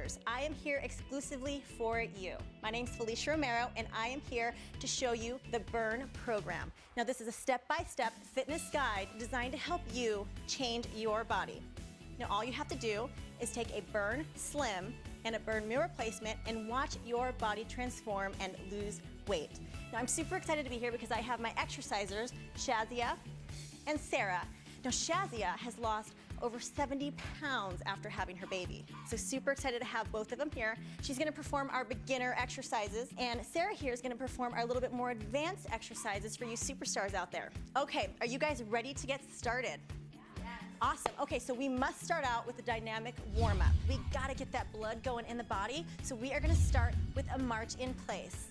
viewers. I am here exclusively for you. My name's Felicia Romero, and I am here to show you the Burn program. Now, this is a step-by-step fitness guide designed to help you change your body. Now, all you have to do is take a Burn Slim and a Burn Meal Replacement and watch your body transform and lose weight. Now, I'm super excited to be here because I have my exercisers, Shazia and Sarah. Now, Shazia has lost over 70 pounds after having her baby. So super excited to have both of them here. She's gonna perform our beginner exercises, and Sarah here is gonna perform our little bit more advanced exercises for you superstars out there. Okay, are you guys ready to get started? Yes. Awesome. Okay, so we must start out with a dynamic warm-up. We gotta get that blood going in the body, so we are gonna start with a march in place.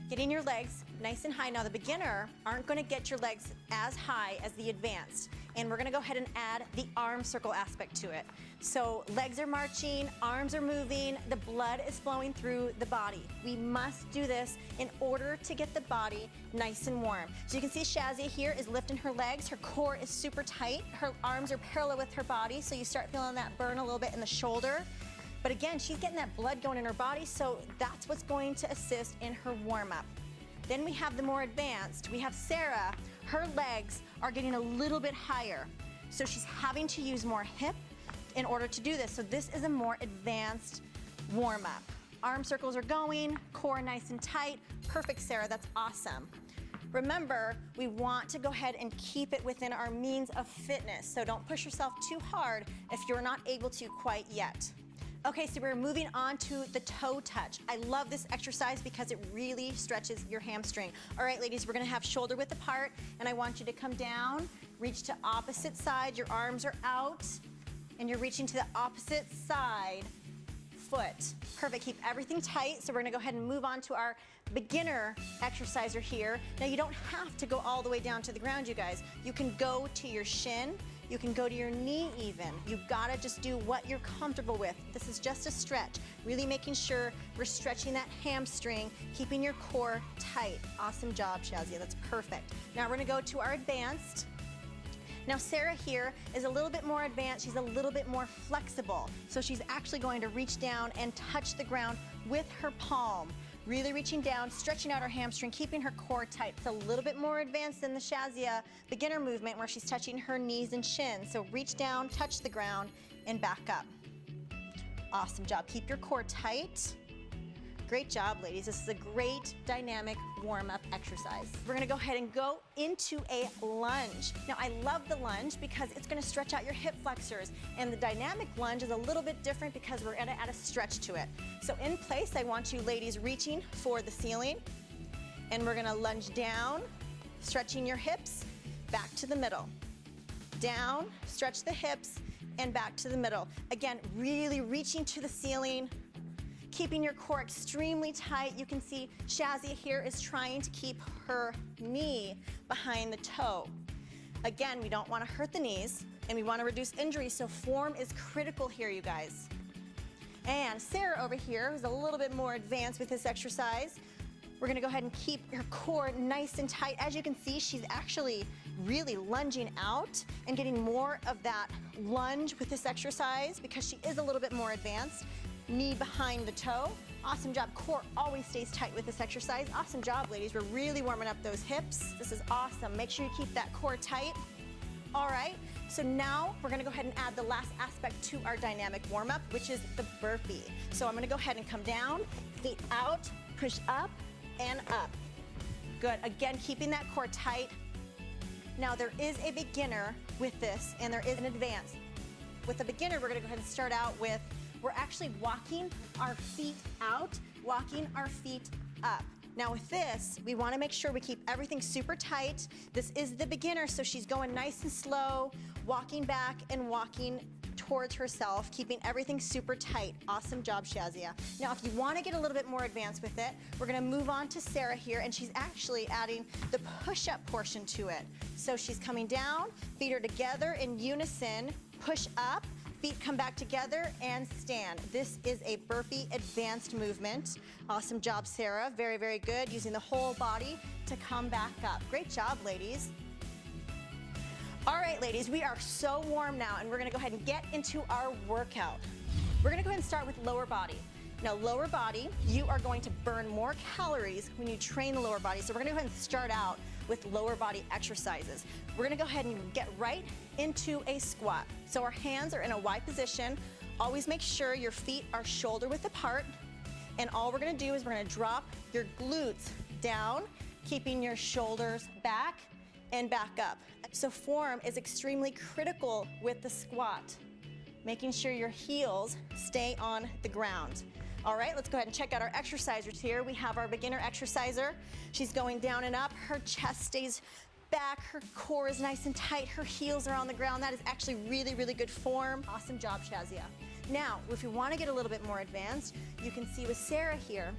Getting your legs nice and high. Now, the beginner aren't gonna get your legs as high as the advanced, and we're gonna go ahead and add the arm circle aspect to it. So legs are marching, arms are moving, the blood is flowing through the body. We must do this in order to get the body nice and warm. So you can see Shazia here is lifting her legs, her core is super tight, her arms are parallel with her body, so you start feeling that burn a little bit in the shoulder. But again, she's getting that blood going in her body, so that's what's going to assist in her warm-up. Then we have the more advanced. We have Sarah. Her legs are getting a little bit higher, so she's having to use more hip in order to do this. So this is a more advanced warm-up. Arm circles are going, core nice and tight. Perfect, Sarah, that's awesome. Remember, we want to go ahead and keep it within our means of fitness, so don't push yourself too hard if you're not able to quite yet. Okay, so we're moving on to the toe touch. I love this exercise because it really stretches your hamstring. All right, ladies, we're gonna have shoulder width apart, and I want you to come down, reach to opposite side, your arms are out, and you're reaching to the opposite side foot. Perfect, keep everything tight. So we're gonna go ahead and move on to our beginner exerciser here. Now, you don't have to go all the way down to the ground, you guys. You can go to your shin, you can go to your knee even. You gotta just do what you're comfortable with. This is just a stretch, really making sure we're stretching that hamstring, keeping your core tight. Awesome job, Shazia, that's perfect. Now we're gonna go to our advanced. Now, Sarah here is a little bit more advanced. She's a little bit more flexible. So she's actually going to reach down and touch the ground with her palm. Really reaching down, stretching out her hamstring, keeping her core tight. It's a little bit more advanced than the Shazia beginner movement where she's touching her knees and shins. So reach down, touch the ground, and back up. Awesome job. Keep your core tight. Great job, ladies. This is a great dynamic warm-up exercise. We're gonna go ahead and go into a lunge. Now, I love the lunge because it's gonna stretch out your hip flexors, and the dynamic lunge is a little bit different because we're gonna add a stretch to it. So in place, I want you ladies reaching for the ceiling, and we're gonna lunge down, stretching your hips, back to the middle. Down, stretch the hips, and back to the middle. Again, really reaching to the ceiling, keeping your core extremely tight. You can see Shazia here is trying to keep her knee behind the toe. Again, we don't want to hurt the knees, and we want to reduce injury, so form is critical here, you guys. And Sarah over here is a little bit more advanced with this exercise. We're gonna go ahead and keep your core nice and tight. As you can see, she's actually really lunging out and getting more of that lunge with this exercise because she is a little bit more advanced. Knee behind the toe. Awesome job. Core always stays tight with this exercise. Awesome job, ladies. We're really warming up those hips. This is awesome. Make sure you keep that core tight. All right, so now we're gonna go ahead and add the last aspect to our dynamic warm-up, which is the burpee. So I'm gonna go ahead and come down, feet out, push up and up. Good, again, keeping that core tight. Now, there is a beginner with this, and there is an advanced. With the beginner, we're gonna go ahead and start out with we're actually walking our feet out, walking our feet up. Now with this, we wanna make sure we keep everything super tight. This is the beginner, so she's going nice and slow, walking back and walking towards herself, keeping everything super tight. Awesome job, Shazia. Now, if you wanna get a little bit more advanced with it, we're gonna move on to Sarah here, and she's actually adding the push-up portion to it. So she's coming down, feet are together in unison, push up, feet come back together and stand. This is a burpee advanced movement. Awesome job, Sarah. Very, very good. Using the whole body to come back up. Great job, ladies. All right, ladies, we are so warm now, and we're gonna go ahead and get into our workout. We're gonna go ahead and start with lower body. Now, lower body, you are going to burn more calories when you train the lower body. So we're gonna go ahead and start out with lower body exercises. We're gonna go ahead and get right into a squat. So our hands are in a Y position. Always make sure your feet are shoulder width apart. And all we're gonna do is we're gonna drop your glutes down, keeping your shoulders back and back up. So form is extremely critical with the squat, making sure your heels stay on the ground. All right, let's go ahead and check out our exercisers here. We have our beginner exerciser. She's going down and up. Her chest stays back. Her core is nice and tight. Her heels are on the ground. That is actually really, really good form. Awesome job, Shazia. Now, if you want to get a little bit more advanced, you can see with Sarah here,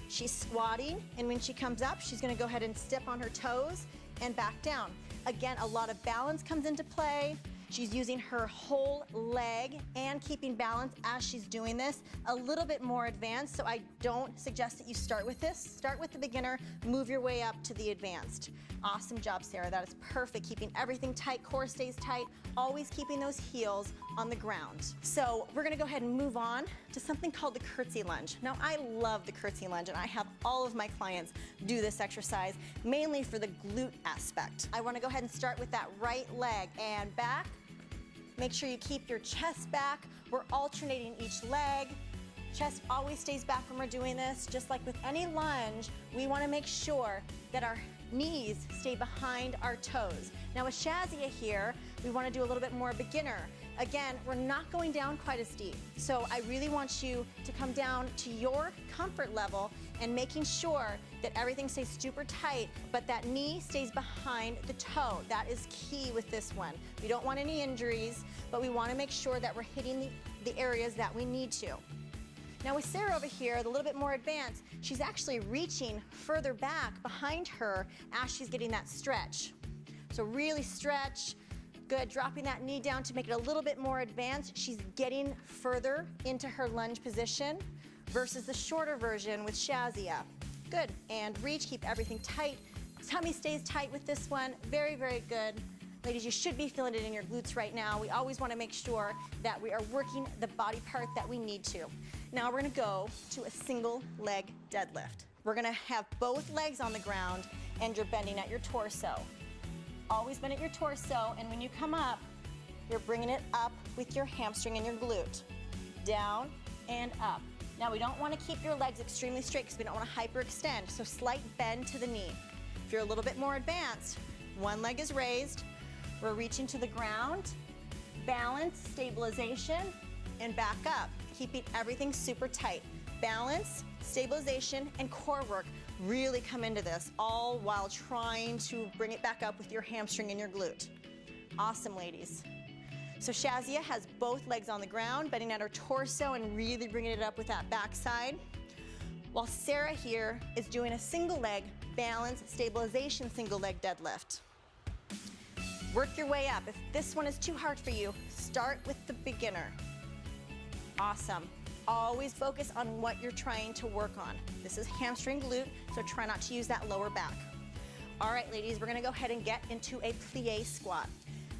she's squatting, and when she comes up, she's going to go ahead and step on her toes and back down. Again, a lot of balance comes into play. She's using her whole leg and keeping balance as she's doing this. A little bit more advanced, so I don't suggest that you start with this. Start with the beginner, move your way up to the advanced. Awesome job, Sarah. That is perfect. Keeping everything tight, core stays tight, always keeping those heels on the ground. So we're gonna go ahead and move on to something called the curtsy lunge. Now, I love the curtsy lunge, and I have all of my clients do this exercise, mainly for the glute aspect. I wanna go ahead and start with that right leg and back. Make sure you keep your chest back. We're alternating each leg. Chest always stays back when we're doing this. Just like with any lunge, we wanna make sure that our knees stay behind our toes. Now with Shazia here, we wanna do a little bit more beginner. Again, we're not going down quite as deep. So I really want you to come down to your comfort level and making sure that everything stays super tight, but that knee stays behind the toe. That is key with this one. We don't want any injuries, but we wanna make sure that we're hitting the areas that we need to. Now with Sarah over here, a little bit more advanced, she's actually reaching further back behind her as she's getting that stretch. So really stretch, good, dropping that knee down to make it a little bit more advanced. She's getting further into her lunge position versus the shorter version with Shazia. Good, and reach, keep everything tight. Tummy stays tight with this one, very, very good. Ladies, you should be feeling it in your glutes right now. We always wanna make sure that we are working the body part that we need to. Now we're gonna go to a single leg deadlift. We're gonna have both legs on the ground and you're bending at your torso. Always bend at your torso, and when you come up, you're bringing it up with your hamstring and your glute. Down and up. Now we don't wanna keep your legs extremely straight because we don't wanna hyperextend, so slight bend to the knee. If you're a little bit more advanced, one leg is raised, we're reaching to the ground, balance, stabilization, and back up, keeping everything super tight. Balance, stabilization, and core work really come into this, all while trying to bring it back up with your hamstring and your glute. Awesome, ladies. So Shazia has both legs on the ground, bending at her torso and really bringing it up with that backside. While Sarah here is doing a single leg balance, stabilization, single leg deadlift. Work your way up. If this one is too hard for you, start with the beginner. Awesome. Always focus on what you're trying to work on. This is hamstring glute, so try not to use that lower back. All right, ladies, we're gonna go ahead and get into a plie squat.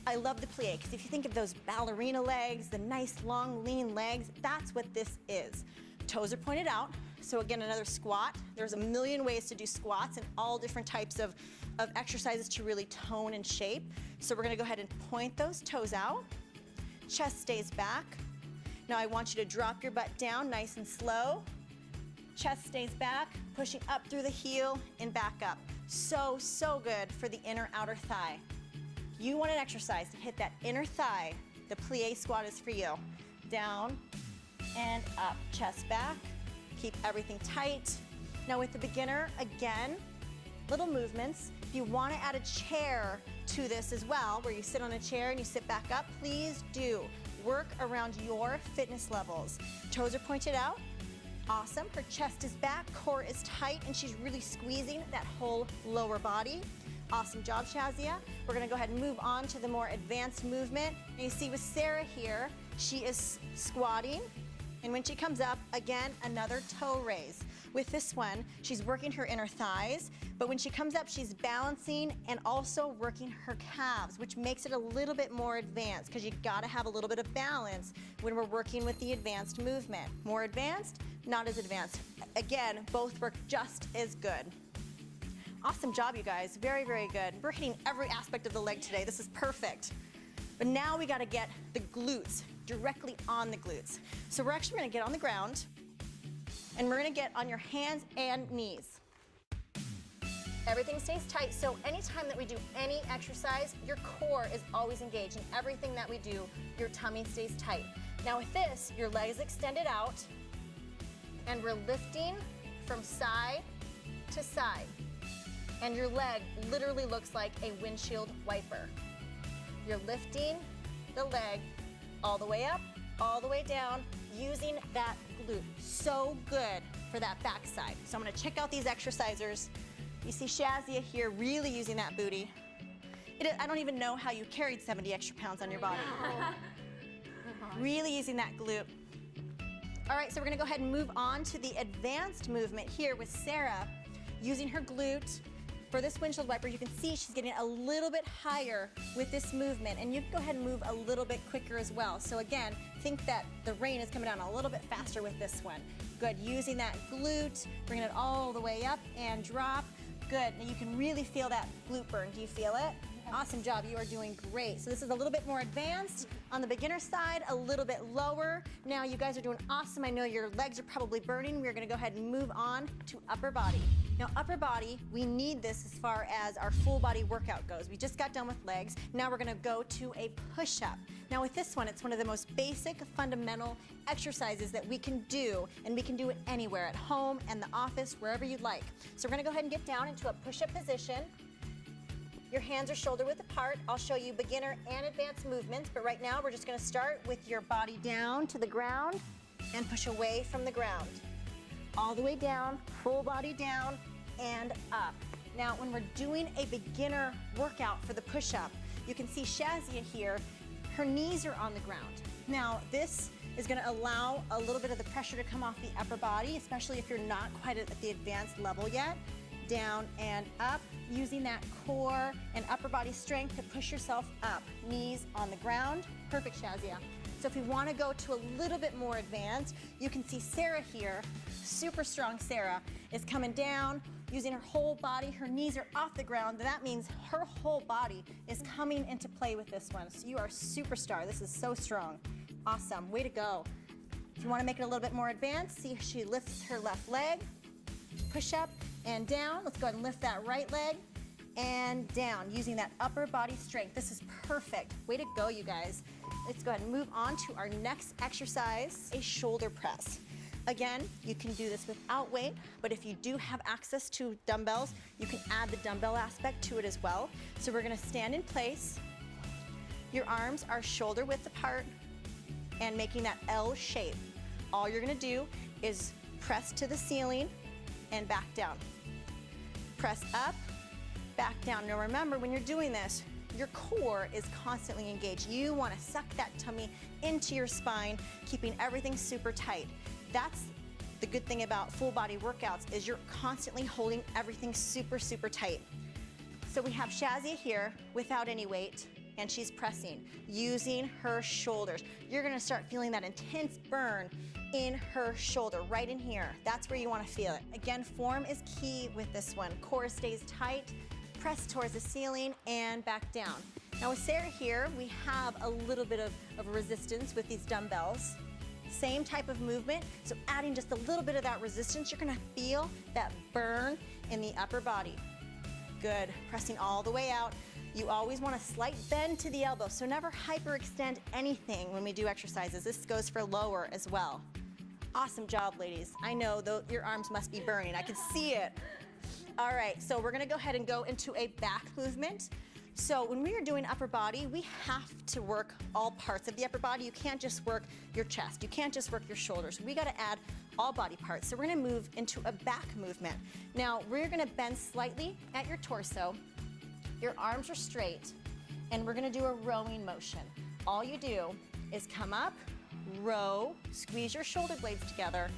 I love the plie because if you think of those ballerina legs, the nice long lean legs, that's what this is. Toes are pointed out. So again, another squat. There's a million ways to do squats and all different types of exercises to really tone and shape. So we're gonna go ahead and point those toes out. Chest stays back. Now I want you to drop your butt down nice and slow. Chest stays back, pushing up through the heel and back up. So, so good for the inner outer thigh. If you want an exercise to hit that inner thigh, the plie squat is for you. Down and up, chest back. Keep everything tight. Now with the beginner, again, little movements. If you want to add a chair to this as well, where you sit on a chair and you sit back up, please do. Work around your fitness levels. Toes are pointed out. Awesome. Her chest is back, core is tight, and she's really squeezing that whole lower body. Awesome job, Shazia. We're gonna go ahead and move on to the more advanced movement. And you see with Sarah here, she is squatting. And when she comes up, again, another toe raise. With this one, she's working her inner thighs, but when she comes up, she's balancing and also working her calves, which makes it a little bit more advanced because you gotta have a little bit of balance when we're working with the advanced movement. More advanced, not as advanced. Again, both work just as good. Awesome job, you guys. Very, very good. We're hitting every aspect of the leg today. This is perfect. But now we gotta get the glutes directly on the glutes. So we're actually gonna get on the ground and we're gonna get on your hands and knees. Everything stays tight, so anytime that we do any exercise, your core is always engaged. In everything that we do, your tummy stays tight. Now with this, your legs extended out, and we're lifting from side to side. And your leg literally looks like a windshield wiper. You're lifting the leg all the way up, all the way down, using that glute. So good for that backside. So I'm gonna check out these exercisers. You see Shazia here really using that booty. I don't even know how you carried 70 extra pounds on your body. Really using that glute. All right, so we're gonna go ahead and move on to the advanced movement here with Sarah, using her glute. For this windshield wiper, you can see she's getting a little bit higher with this movement, and you can go ahead and move a little bit quicker as well. So again, think that the rain is coming down a little bit faster with this one. Good, using that glute, bringing it all the way up and drop. Good, now you can really feel that glute burn. Do you feel it? Awesome job, you are doing great. So this is a little bit more advanced on the beginner side, a little bit lower. Now you guys are doing awesome. I know your legs are probably burning. We're gonna go ahead and move on to upper body. Now upper body, we need this as far as our full body workout goes. We just got done with legs. Now we're gonna go to a push-up. Now with this one, it's one of the most basic fundamental exercises that we can do, and we can do it anywhere, at home and the office, wherever you'd like. So we're gonna go ahead and get down into a push-up position. Your hands are shoulder width apart. I'll show you beginner and advanced movements, but right now we're just gonna start with your body down to the ground and push away from the ground. All the way down, full body down and up. Now, when we're doing a beginner workout for the push-up, you can see Shazia here, her knees are on the ground. Now, this is gonna allow a little bit of the pressure to come off the upper body, especially if you're not quite at the advanced level yet. Down and up, using that core and upper body strength to push yourself up. Knees on the ground. Perfect, Shazia. So if we want to go to a little bit more advanced, you can see Sarah here, super strong Sarah, is coming down, using her whole body. Her knees are off the ground. That means her whole body is coming into play with this one. So you are a superstar. This is so strong. Awesome. Way to go. If you want to make it a little bit more advanced, see she lifts her left leg, push up and down. Let's go ahead and lift that right leg and down, using that upper body strength. This is perfect. Way to go, you guys. Let's go ahead and move on to our next exercise, a shoulder press. Again, you can do this without weight, but if you do have access to dumbbells, you can add the dumbbell aspect to it as well. So we're gonna stand in place. Your arms are shoulder width apart and making that L shape. All you're gonna do is press to the ceiling and back down. Press up, back down. Now remember, when you're doing this, your core is constantly engaged. You want to suck that tummy into your spine, keeping everything super tight. That's the good thing about full body workouts, is you're constantly holding everything super, super tight. So we have Shazia here without any weight, and she's pressing, using her shoulders. You're gonna start feeling that intense burn in her shoulder, right in here. That's where you wanna feel it. Again, form is key with this one. Core stays tight, press towards the ceiling and back down. Now with Sarah here, we have a little bit of resistance with these dumbbells. Same type of movement, so adding just a little bit of that resistance, you're gonna feel that burn in the upper body. Good, pressing all the way out. You always want a slight bend to the elbow, so never hyperextend anything when we do exercises. This goes for lower as well. Awesome job, ladies. I know your arms must be burning. I can see it. All right, so we're gonna go ahead and go into a back movement. So when we are doing upper body, we have to work all parts of the upper body. You can't just work your chest. You can't just work your shoulders. We gotta add all body parts. So we're gonna move into a back movement. Now, we're gonna bend slightly at your torso. Your arms are straight, and we're gonna do a rowing motion. All you do is come up, row, squeeze your shoulder blades together,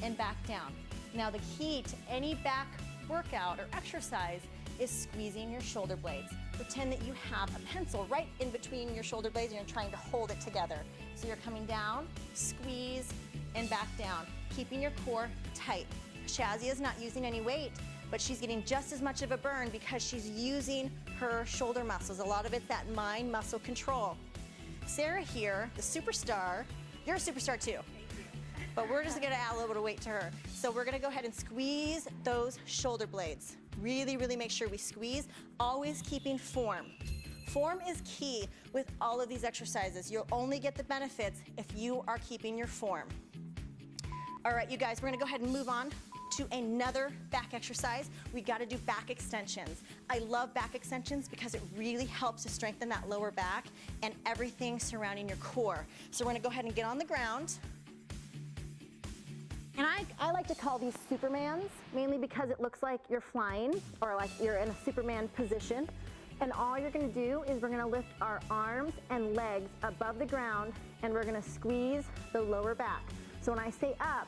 and back down. Now the key to any back workout or exercise is squeezing your shoulder blades. Pretend that you have a pencil right in between your shoulder blades and you're trying to hold it together. So you're coming down, squeeze, and back down, keeping your core tight. Shazia is not using any weight, but she's getting just as much of a burn because she's using her shoulder muscles. A lot of it's that mind muscle control. Sarah here, the superstar, you're a superstar too. But we're just gonna add a little bit of weight to her. So we're gonna go ahead and squeeze those shoulder blades. Really, really make sure we squeeze, always keeping form. Form is key with all of these exercises. You'll only get the benefits if you are keeping your form. All right, you guys, we're gonna go ahead and move on to another back exercise. We gotta do back extensions. I love back extensions because it really helps to strengthen that lower back and everything surrounding your core. So we're gonna go ahead and get on the ground. And I like to call these Supermans, mainly because it looks like you're flying or like you're in a Superman position. And all you're gonna do is we're gonna lift our arms and legs above the ground and we're gonna squeeze the lower back. So when I say up,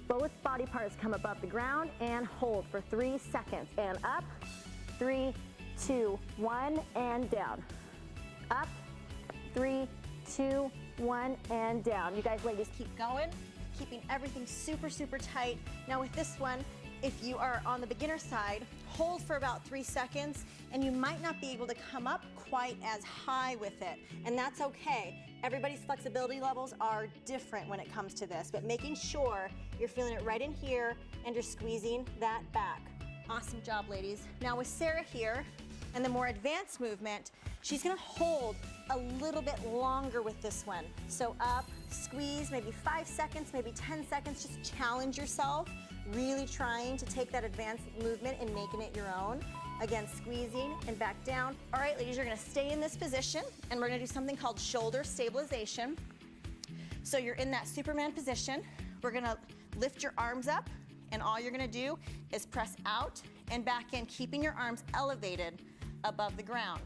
both body parts come above the ground and hold for 3 seconds. And up, 3, 2, 1, and down. Up, 3, 2, 1, and down. You guys ladies keep going, keeping everything super, super tight. Now with this one, if you are on the beginner side, hold for about 3 seconds and you might not be able to come up quite as high with it. And that's okay. Everybody's flexibility levels are different when it comes to this, but making sure you're feeling it right in here and you're squeezing that back. Awesome job, ladies. Now with Sarah here, and the more advanced movement, she's gonna hold a little bit longer with this one. So up, squeeze, maybe 5 seconds, maybe 10 seconds, just challenge yourself, really trying to take that advanced movement and making it your own. Again, squeezing and back down. All right, ladies, you're gonna stay in this position and we're gonna do something called shoulder stabilization. So you're in that Superman position. We're gonna lift your arms up and all you're gonna do is press out and back in, keeping your arms elevated above the ground.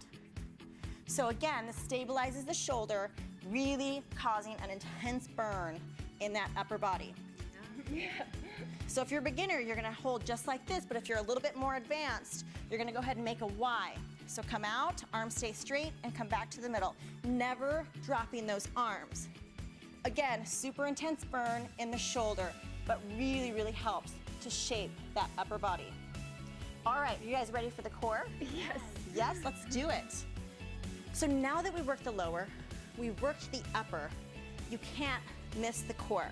So again, this stabilizes the shoulder, really causing an intense burn in that upper body. Yeah. So if you're a beginner, you're gonna hold just like this, but if you're a little bit more advanced, you're gonna go ahead and make a Y. So come out, arms stay straight, and come back to the middle. Never dropping those arms. Again, super intense burn in the shoulder, but really, really helps to shape that upper body. All right, you guys ready for the core? Yes. Yes, let's do it. So now that we worked the lower, we worked the upper, you can't miss the core.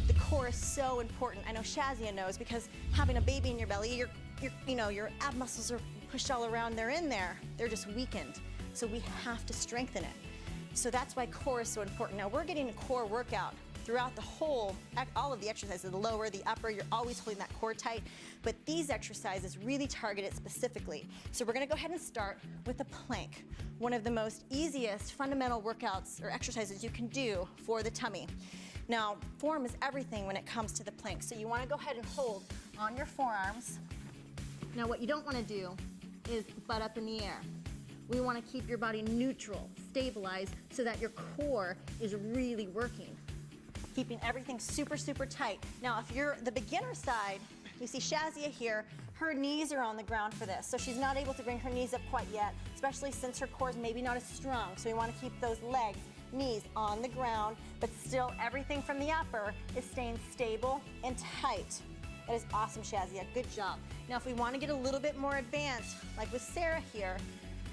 The core is so important. I know Shazia knows because having a baby in your belly, your ab muscles are pushed all around, they're in there, they're just weakened. So we have to strengthen it. So that's why core is so important. Now we're getting a core workout throughout the whole, all of the exercises, the lower, the upper, you're always holding that core tight, but these exercises really target it specifically. So we're gonna go ahead and start with the plank, one of the most easiest fundamental workouts or exercises you can do for the tummy. Now, form is everything when it comes to the plank, so you wanna go ahead and hold on your forearms. Now what you don't wanna do is butt up in the air. We wanna keep your body neutral, stabilized, so that your core is really working. Keeping everything super, super tight. Now, if you're the beginner side, you see Shazia here, her knees are on the ground for this, so she's not able to bring her knees up quite yet, especially since her core is maybe not as strong. So we want to keep those legs, knees on the ground, but still everything from the upper is staying stable and tight. That is awesome, Shazia, good job. Now, if we want to get a little bit more advanced, like with Sarah here,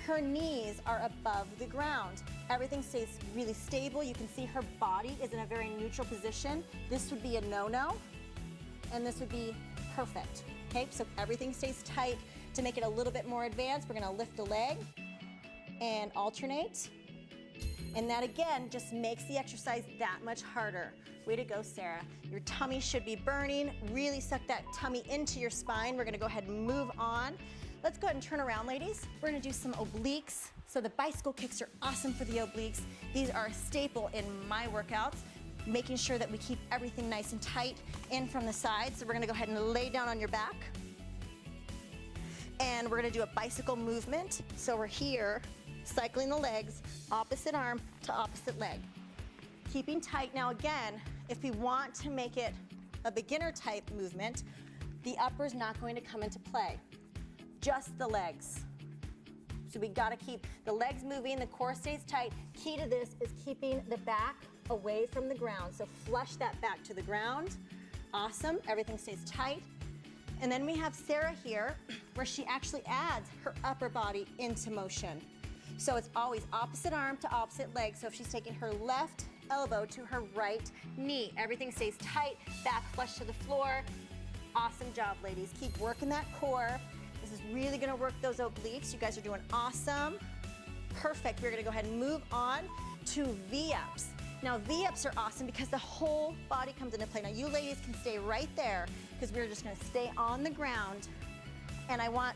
her knees are above the ground. Everything stays really stable. You can see her body is in a very neutral position. This would be a no-no, and this would be perfect. Okay, so everything stays tight. To make it a little bit more advanced, we're gonna lift a leg and alternate. And that again just makes the exercise that much harder. Way to go, Sarah. Your tummy should be burning. Really suck that tummy into your spine. We're gonna go ahead and move on. Let's go ahead and turn around, ladies. We're gonna do some obliques. So the bicycle kicks are awesome for the obliques. These are a staple in my workouts, making sure that we keep everything nice and tight in from the side. So we're gonna go ahead and lay down on your back. And we're gonna do a bicycle movement. So we're here, cycling the legs, opposite arm to opposite leg. Keeping tight. Now again, if we want to make it a beginner type movement, The upper is not going to come into play, just the legs. So we gotta keep the legs moving, the core stays tight. Key to this is keeping the back away from the ground. So flush that back to the ground. Awesome, everything stays tight. And then we have Sarah here, where she actually adds her upper body into motion. So it's always opposite arm to opposite leg. So if she's taking her left elbow to her right knee, everything stays tight, back flush to the floor. Awesome job, ladies. Keep working that core. This is really gonna work those obliques. You guys are doing awesome. Perfect. We're gonna go ahead and move on to V-ups. Now, V-ups are awesome because the whole body comes into play. Now, you ladies can stay right there because we're just gonna stay on the ground. And I want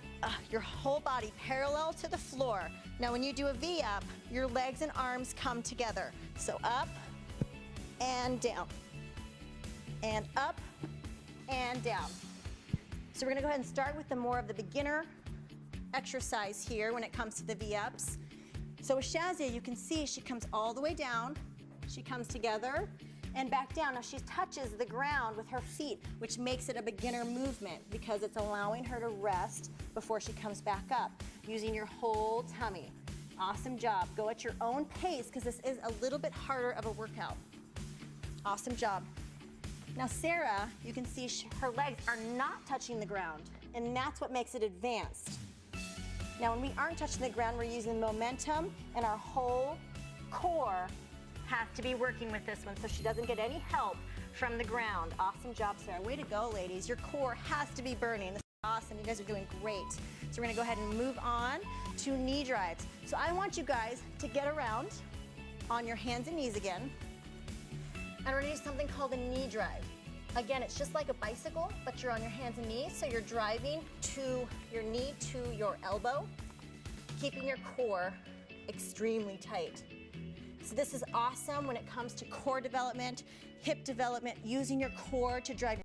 your whole body parallel to the floor. Now, when you do a V-up, your legs and arms come together. So up and down, and up and down. So we're gonna go ahead and start with the more of the beginner exercise here when it comes to the V-ups. So with Shazia, you can see she comes all the way down, she comes together and back down. Now she touches the ground with her feet, which makes it a beginner movement because it's allowing her to rest before she comes back up, using your whole tummy. Awesome job. Go at your own pace because this is a little bit harder of a workout. Awesome job. Now Sarah, you can see her legs are not touching the ground, and that's what makes it advanced. Now when we aren't touching the ground, we're using momentum, and our whole core has to be working with this one so she doesn't get any help from the ground. Awesome job, Sarah. Way to go, ladies. Your core has to be burning. This is awesome. You guys are doing great. So we're gonna go ahead and move on to knee drives. So I want you guys to get around on your hands and knees again. And we're gonna do something called a knee drive. Again, it's just like a bicycle, but you're on your hands and knees, so you're driving to your knee to your elbow, keeping your core extremely tight. So this is awesome when it comes to core development, hip development, using your core to drive your